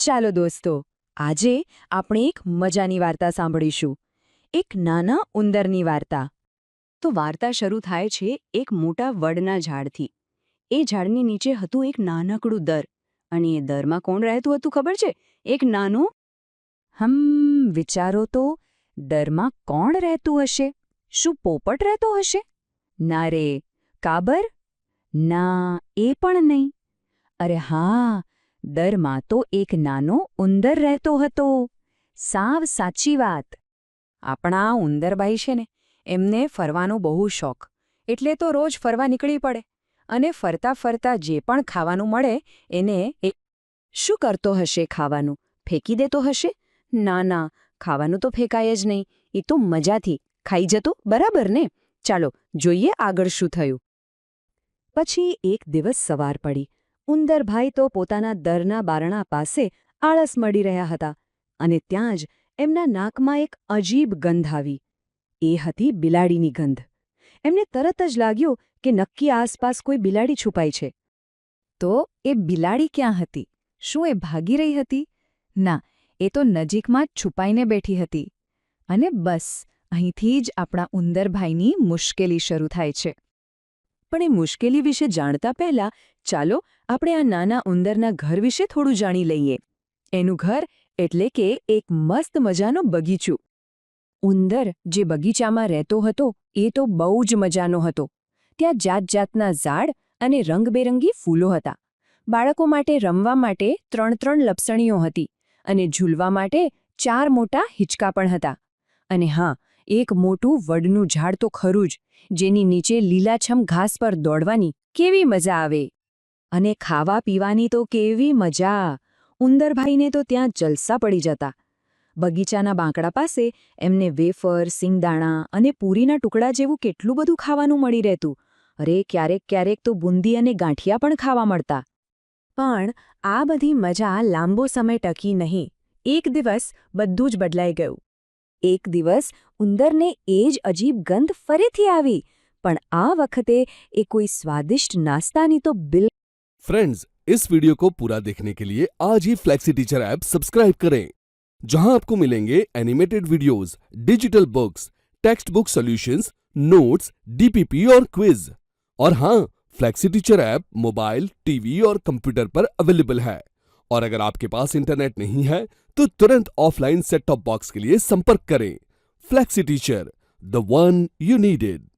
ચાલો દોસ્તો, આજે આપણે એક મજાની વાર્તા સાંભળીશું. એક નાના ઉંદરની વાર્તા. તો વાર્તા શરૂ થાય છે એક મોટા વડના ઝાડથી. એ ઝાડની નીચે હતું એક નાનકડું દર, અને એ દરમાં કોણ રહેતું હતું ખબર છે? એક નાનું વિચારો તો, દરમાં કોણ રહેતું હશે? શું પોપટ રહેતો હશે? ના રે. કાબર? ના, એ પણ નહીં. અરે હા, દરમાં તો એક નાનો ઉંદર રહેતો હતો. સાવ સાચી વાત. આપણા ઉંદરભાઈ છે ને, એમને ફરવાનો બહુ શોખ, એટલે તો રોજ ફરવા નીકળી પડે, અને ફરતા ફરતા જે પણ ખાવાનું મળે એને એ શું કરતો હશે? ખાવાનું ફેંકી દેતો હશે? ના ના, ખાવાનું તો ફેંકાય જ નહીં, એ તો મજાથી ખાઈ જતો, બરાબર ને? ચાલો જોઈએ આગળ શું થયું. પછી એક દિવસ સવાર પડી. ઉંદરભાઈ તો પોતાના દરના બારણા પાસે આળસ મળી રહ્યા હતા, અને ત્યાં જ એમના નાકમાં એક અજીબ ગંધ આવી. એ હતી બિલાડીની ગંધ. એમને તરત જ લાગ્યું કે નક્કી આસપાસ કોઈ બિલાડી છુપાઈ છે. તો એ બિલાડી ક્યાં હતી? શું એ ભાગી રહી હતી? ના, એ તો નજીકમાં જ છુપાઈને બેઠી હતી. અને બસ અહીંથી જ આપણા ઉંદરભાઈની મુશ્કેલી શરૂ થાય છે. પણ એ મુશ્કેલી વિશે જાણતા પહેલા ચાલો આપણે આ નાના ઉંદરના ઘર વિશે થોડું જાણી લઈએ. એનું ઘર એટલે કે એક મસ્ત મજાનો બગીચો. ઉંદર જે બગીચામાં રહેતો હતો એ તો બહુ જ મજાનો હતો. ત્યાં જાત જાતના ઝાડ અને રંગબેરંગી ફૂલો હતા. બાળકો માટે રમવા માટે 3 લપસણીઓ હતી, અને ઝૂલવા માટે 4 મોટા હિંચકા પણ હતા. અને હા, એક મોટું વડનું ઝાડ તો ખરું જ, જેની નીચે લીલાછમ ઘાસ પર દોડવાની કેવી મજા આવે. અને ખાવા પીવાની તો કેવી મજા! ઉંદરભાઈને તો ત્યાં જલસા પડી જતા. બગીચાના બાંકડા પાસે એમને વેફર, સિંગદાણા અને પૂરીના ટુકડા જેવું કેટલું બધું ખાવાનું મળી રહેતું. અરે ક્યારેક ક્યારેક તો બુંદી અને ગાંઠિયા પણ ખાવા મળતા. પણ આ બધી મજા લાંબો સમય ટકી નહીં. એક દિવસ બધું જ બદલાઈ ગયું. એક દિવસ ઉંદરને એ જ અજીબ ગંધ ફરીથી આવી, પણ આ વખતે એ કોઈ સ્વાદિષ્ટ નાસ્તાની તો फ्रेंड्स, इस वीडियो को पूरा देखने के लिए आज ही फ्लेक्सी टीचर ऐप सब्सक्राइब करें, जहां आपको मिलेंगे animated videos, digital books, text book solutions, notes, DPP और क्विज. और हाँ, flexi teacher app mobile, TV और कंप्यूटर पर अवेलेबल है. और अगर आपके पास इंटरनेट नहीं है तो तुरंत ऑफलाइन सेट टॉप बॉक्स के लिए संपर्क करें. Flexi teacher, the one you needed.